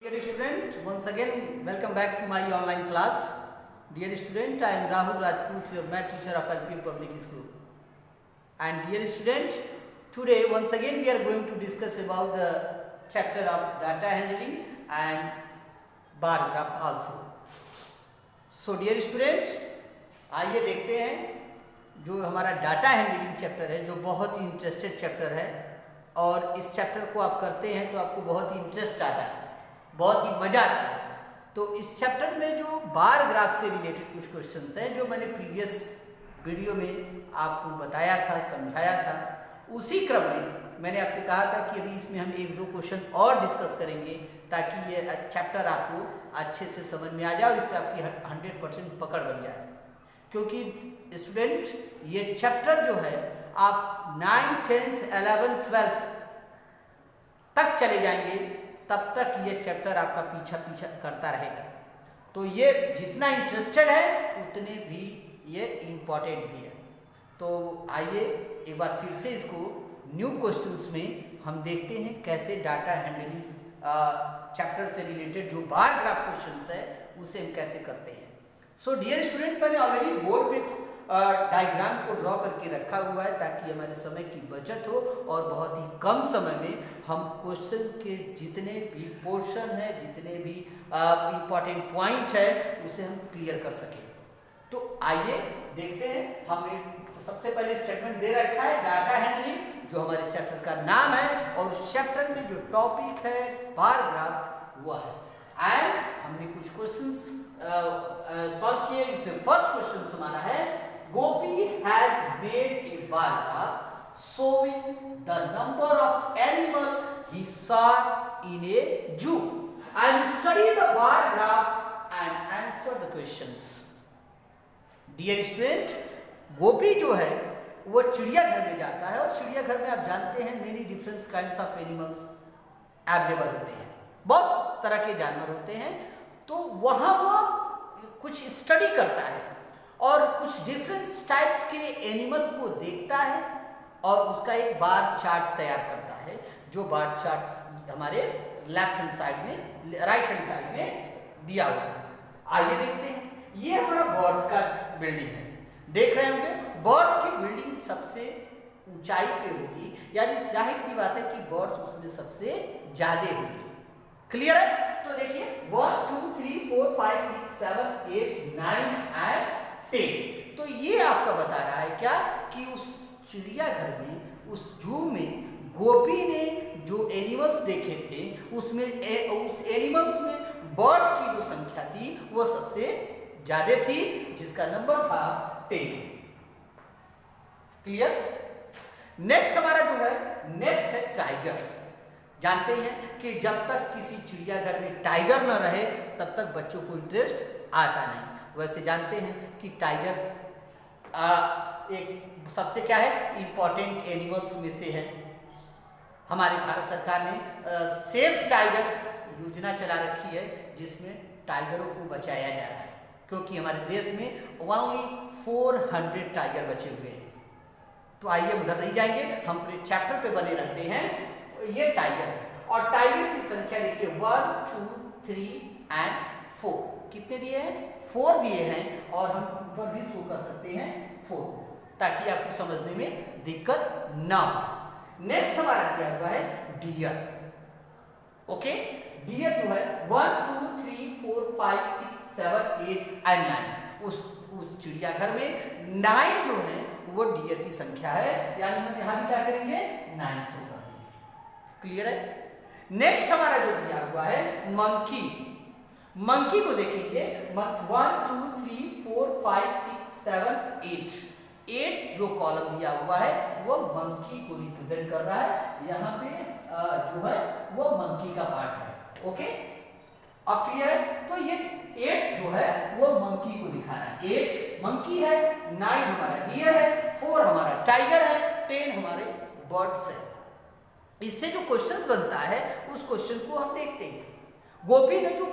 Dear student, once again welcome back to my online class. Dear student, I am Rahul Rajput, your math teacher of LPM Public School. And dear student, today once again we are going to discuss about the chapter of data handling and bar graph also. So dear student, आइए देखते हैं जो हमारा data handling chapter है, जो बहुत ही interested chapter है और इस चैप्टर को आप करते हैं तो आपको बहुत ही इंटरेस्ट आता है, बहुत ही मजा आता है। तो इस चैप्टर में जो बार ग्राफ से रिलेटेड कुछ क्वेश्चंस हैं जो मैंने प्रीवियस वीडियो में आपको बताया था, समझाया था, उसी क्रम में मैंने आपसे कहा था कि अभी इसमें हम एक दो क्वेश्चन और डिस्कस करेंगे ताकि ये चैप्टर आपको अच्छे से समझ में आ जाए और इस पर आपकी 100% पकड़ बन जाए। क्योंकि स्टूडेंट ये चैप्टर जो है आप 9th, 10th, 11th, 12th तक चले जाएंगे तब तक ये चैप्टर आपका पीछा करता रहेगा। तो ये जितना इंटरेस्टेड है उतने भी ये इम्पॉर्टेंट भी है। तो आइए एक बार फिर से इसको न्यू क्वेश्चंस में हम देखते हैं कैसे डाटा हैंडलिंग चैप्टर से रिलेटेड जो बार ग्राफ क्वेश्चंस है उसे हम कैसे करते हैं। सो डियर स्टूडेंट, मैंने ऑलरेडी बोर्ड पे डायग्राम को ड्रॉ करके रखा हुआ है ताकि हमारे समय की बचत हो और बहुत ही कम समय में हम क्वेश्चन के जितने भी पोर्शन है, जितने भी इम्पॉर्टेंट पॉइंट है उसे हम क्लियर कर सकें। तो आइए देखते हैं। हमने सबसे पहले स्टेटमेंट दे रखा है डाटा हैंडलिंग, जो हमारे चैप्टर का नाम है और उस चैप्टर में जो टॉपिक है बार ग्राफ हुआ है एंड हमने कुछ क्वेश्चंस सॉल्व किए। इसमें फर्स्ट क्वेश्चन हमारा है Gopi has made a bar graph showing the number of animals he saw in a zoo and study the bar graph and answer the questions. Dear student, गोपी जो है वो चिड़ियाघर में जाता है और चिड़ियाघर में आप जानते हैं many different kinds of animals available होते हैं, बहुत तरह के जानवर होते हैं। तो वहाँ वो कुछ स्टडी करता है और कुछ डिफरेंट टाइप्स के एनिमल को देखता है और उसका एक बार चार्ट तैयार करता है, जो बार चार्ट हमारे लेफ्ट हैंड साइड में, राइट हैंड साइड में दिया हुआ है। आइए देखते हैं। ये हमारा बर्ड्स का बिल्डिंग है, देख रहे होंगे। बर्ड्स की बिल्डिंग सबसे ऊंचाई पे होगी, यानी जाहिर सी बात है कि बर्ड्स उसमें सबसे ज्यादा होंगे। क्लियर है? तो देखिए 1 2 3 4 5 6 7 8 9 एंड 10। तो ये आपका बता रहा है क्या कि उस चिड़ियाघर में, उस जू में गोपी ने जो एनिमल्स देखे थे उसमें उस एनिमल्स में बर्ड की जो संख्या थी वो सबसे ज्यादा थी, जिसका नंबर था 10। क्लियर? नेक्स्ट हमारा जो है नेक्स्ट है टाइगर। जानते हैं कि जब तक किसी चिड़ियाघर में टाइगर न रहे तब तक बच्चों को इंटरेस्ट आता नहीं। वैसे जानते हैं कि टाइगर एक सबसे क्या है इम्पॉर्टेंट एनिमल्स में से है। हमारी भारत सरकार ने सेफ टाइगर योजना चला रखी है जिसमें टाइगरों को बचाया जा रहा है, क्योंकि हमारे देश में ओनली 400 टाइगर बचे हुए हैं। तो आइए उधर नहीं जाएंगे, हम अपने चैप्टर पे बने रहते हैं। ये टाइगर है और टाइगर की संख्या देखिए 1 2 3 एंड 4। कितने दिए हैं? 4 दिए हैं और हम ऊपर भी शो कर सकते हैं 4, ताकि आपको समझने में दिक्कत ना हो। नेक्स्ट हमारा क्या हुआ है डियर। ओके, डियर जो है 1 2 3 4 5 6 7 8 एंड 9। उस चिड़ियाघर में 9 जो है वो डियर की संख्या है, यानी हम यहां भी क्या करेंगे 9 शो कर देंगे। क्लियर है? नेक्स्ट हमारा जो दिया हुआ है मंकी। मंकी को देखेंगे 1 2 3 4 5 6 7 8 जो कॉलम दिया हुआ है वो मंकी को रिप्रेजेंट कर रहा है। यहाँ पे जो है वो मंकी का पार्ट है। ओके, अब क्लियर है? तो ये 8 जो है वो मंकी को दिखा रहा है। 8 मंकी है, 9 हमारा डियर है, 4 हमारा टाइगर है, 10 हमारे बर्ड्स है। इससे जो क्वेश्चन बनता है उस क्वेश्चन को हम देखते हैं। गोपी ने जो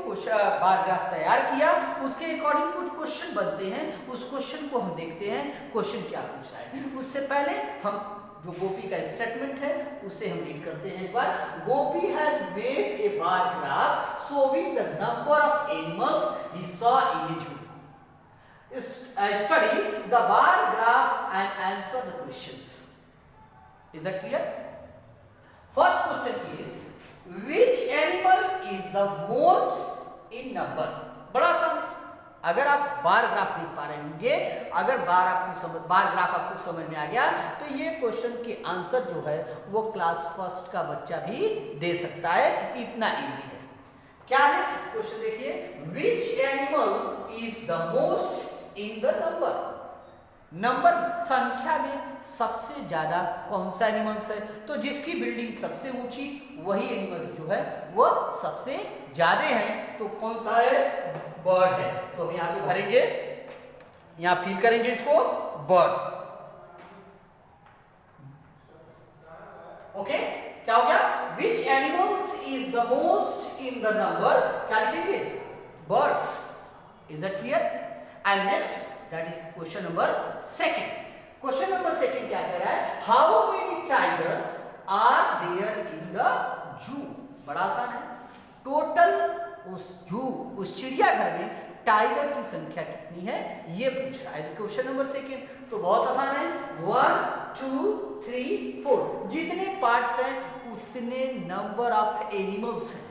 बार ग्राफ तैयार किया उसके अकॉर्डिंग कुछ क्वेश्चन बनते हैं, उस क्वेश्चन को हम देखते हैं क्वेश्चन क्या पूछा है। उससे पहले हम जो गोपी का स्टेटमेंट है उसे हम रीड करते हैं एक बार। Gopi has made a bar graph showing the number of animals he saw in a zoo. Study the bar graph and answer the questions. Is that clear? First question is, which animal is the most in number? बड़ा सा, अगर आप bar graph देख पा रहे होंगे, अगर bar graph आपको समझ में आ गया तो ये क्वेश्चन के आंसर जो है वो क्लास फर्स्ट का बच्चा भी दे सकता है, इतना इजी है। क्या है क्वेश्चन देखिए, which animal is the most in the number? Number संख्या में सबसे ज्यादा कौन सा एनिमल्स है? तो जिसकी बिल्डिंग सबसे ऊंची वही एनिमल्स जो है वो सबसे ज्यादा हैं। तो कौन सा है? बर्ड है। तो हम यहाँ पे भरेंगे, यहाँ फिल करेंगे इसको बर्ड। ओके, क्या हो गया? Which animals is the most in the number? क्या लिखेंगे? Birds. Is that clear? And next, that is question number second. Question number second क्या कह रहा है? How many tigers are there in the zoo? बड़ा आसान है। टोटल उस चिड़ियाघर में टाइगर की संख्या कितनी है ये पूछ रहा है। क्वेश्चन नंबर सेकंड तो बहुत आसान है। 1 2 3 4 जितने पार्ट्स हैं उतने नंबर ऑफ एनिमल्स हैं।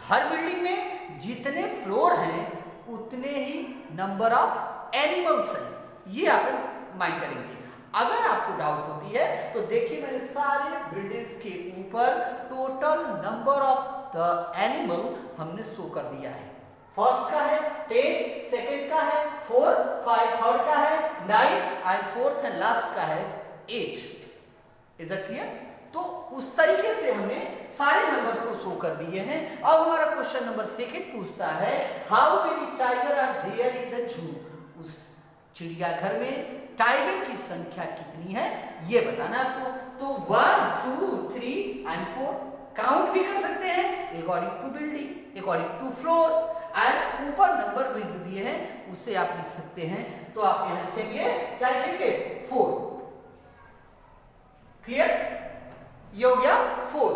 हर बिल्डिंग में जितने फ्लोर हैं उतने ही नंबर ऑफ एनिमल्स हैं। ये आप माइंड करेंगे। अगर आपको डाउट होती है तो देखिए मैंने सारे बिल्डिंग्स के ऊपर total number of the animal हमने शो कर दिया है। फर्स्ट का है 10, सेकंड का है 4, 5 थर्ड का है 9 एंड फोर्थ एंड लास्ट का है 8। Is it clear? तो उस तरीके से हमने सारे नंबर्स को शो कर दिए हैं। अब हमारा क्वेश्चन नंबर सेकंड पूछता है, how many tiger are there in the zoo? उस चिड़ियाघर में टाइगर की संख्या कितनी है ये बताना है आपको। तो 1 2 3 एंड 4 काउंट भी कर सकते हैं according to building, according to floor, and ऊपर नंबर भी दिए हैं उससे आप लिख सकते हैं। तो आप यहां लिखेंगे, क्या लिखेंगे? 4। क्लियर? ये हो गया 4।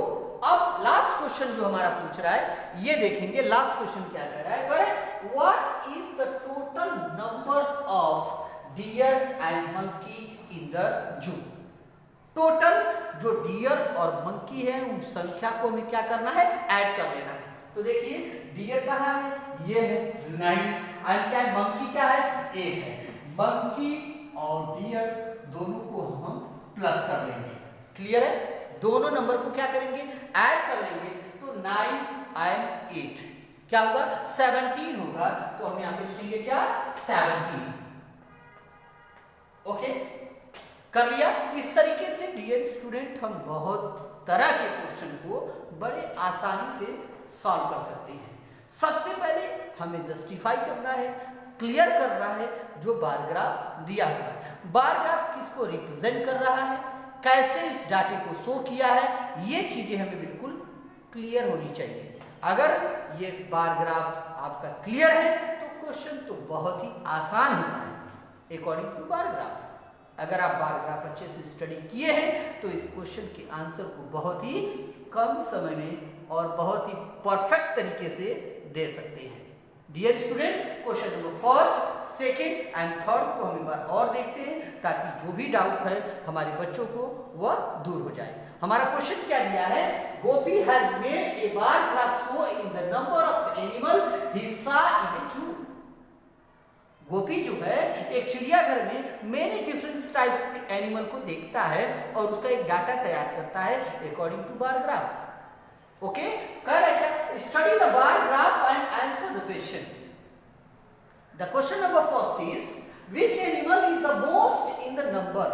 अब लास्ट क्वेश्चन जो हमारा पूछ रहा है ये देखेंगे। लास्ट क्वेश्चन क्या कह रहा है? Correct, what is the total number of dear and monkey in the जू? टोटल जो डियर और मंकी है उन संख्या को हमें क्या करना है? ऐड कर लेना है। तो देखिए डियर कहाँ है? ये है 9 एंड क्या है? मंकी क्या है? 8 है। मंकी और डियर दोनों को हम प्लस कर लेंगे। क्लियर है? दोनों नंबर को क्या करेंगे? ऐड कर लेंगे। तो 9 एंड 8 क्या होगा? 17 होगा। तो हम यहां पे लिखेंगे क्या? 17। ओके, कर लिया। इस तरीके से डियर स्टूडेंट हम बहुत तरह के क्वेश्चन को बड़े आसानी से सॉल्व कर सकते हैं। सबसे पहले हमें जस्टिफाई करना है, क्लियर करना है जो बार ग्राफ दिया हुआ है। बार ग्राफ किसको रिप्रेजेंट कर रहा है, कैसे इस डाटे को शो किया है, ये चीजें हमें बिल्कुल क्लियर होनी चाहिए। अगर ये बार ग्राफ आपका क्लियर है तो क्वेश्चन तो बहुत ही आसान होता है अकॉर्डिंग टू बार ग्राफ। अगर आप बार ग्राफ अच्छे से स्टडी किए हैं तो इस क्वेश्चन के आंसर को बहुत ही कम समय में और बहुत ही परफेक्ट तरीके से दे सकते हैं। Dear student, question number first, second and third को हम एक बार और देखते हैं ताकि जो भी डाउट है हमारे बच्चों को वह दूर हो जाए। हमारा क्वेश्चन क्या दिया है? Gopi has made a bar graph show in the number of animal he saw in a zoo. Gopi जो है एक चिड़ियाघर में मेनी डिफरेंट टाइप्स के एनिमल को देखता है और उसका एक डाटा तैयार करता है according to bar graph. Okay, correct. Study the bar graph and answer the question. The question number first is, which animal is the most in the number?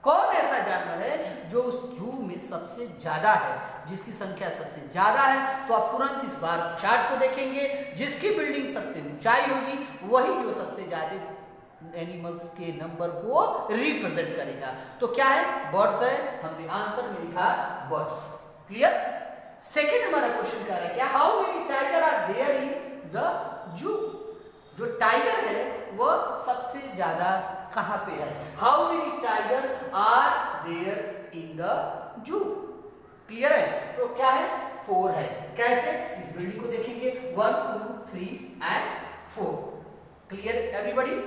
कौन ऐसा जानवर है जो उस जू में सबसे ज्यादा है, जिसकी संख्या सबसे ज्यादा है? तो आप तुरंत इस बार चार्ट को देखेंगे। जिसकी बिल्डिंग सबसे ऊंचाई होगी वही जो सबसे ज्यादा एनिमल्स के नंबर को रिप्रेजेंट करेगा। तो क्या है? बर्ड्स है। हमने आंसर में लिखा बर्ड्स। क्लियर? सेकेंड हमारा क्वेश्चन क्या है? क्या how many tiger are there in the zoo? जो टाइगर है वह सबसे ज्यादा कहाँ पे है? How many tiger are there in the zoo? Clear है? तो क्या है? 4 है। कैसे? इस बिल्डिंग को देखेंगे 1 2 3 and 4। Clear everybody?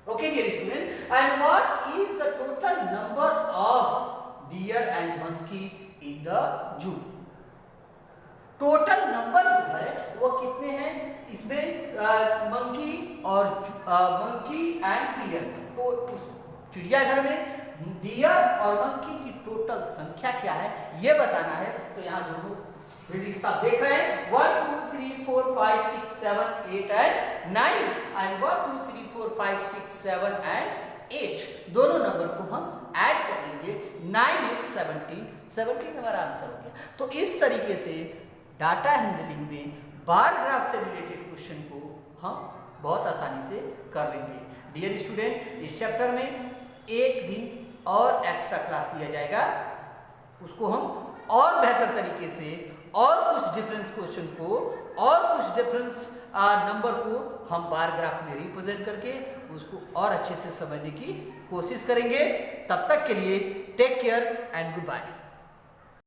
Okay dear student, and what is the total number of deer and monkey in the zoo? Total number जो है वो कितने हैं इसमें? मंकी और मंकी एंड डियर। तो उस चिड़ियाघर में डियर और मंकी की टोटल संख्या क्या है ये बताना है। तो यहाँ दोनों बिल्डिंग आप देख रहे हैं 1 2 3 4 5 6 7 8 एंड 9 एंड 1 2 3 4 5 6 7 एंड 8 दोनों नंबर को हम ऐड कर लेंगे 9 8 17 हमारा आंसर हो गया। तो इस तरीके से डाटा हैंडलिंग में बार ग्राफ से रिलेटेड क्वेश्चन को हम बहुत आसानी से कर लेंगे। डियर स्टूडेंट, इस चैप्टर में एक दिन और एक्स्ट्रा क्लास लिया जाएगा, उसको हम और बेहतर तरीके से और कुछ डिफरेंस क्वेश्चन को और कुछ डिफरेंस नंबर को हम बार ग्राफ में रिप्रेजेंट करके उसको और अच्छे से समझने की कोशिश करेंगे। तब तक के लिए take care and good bye.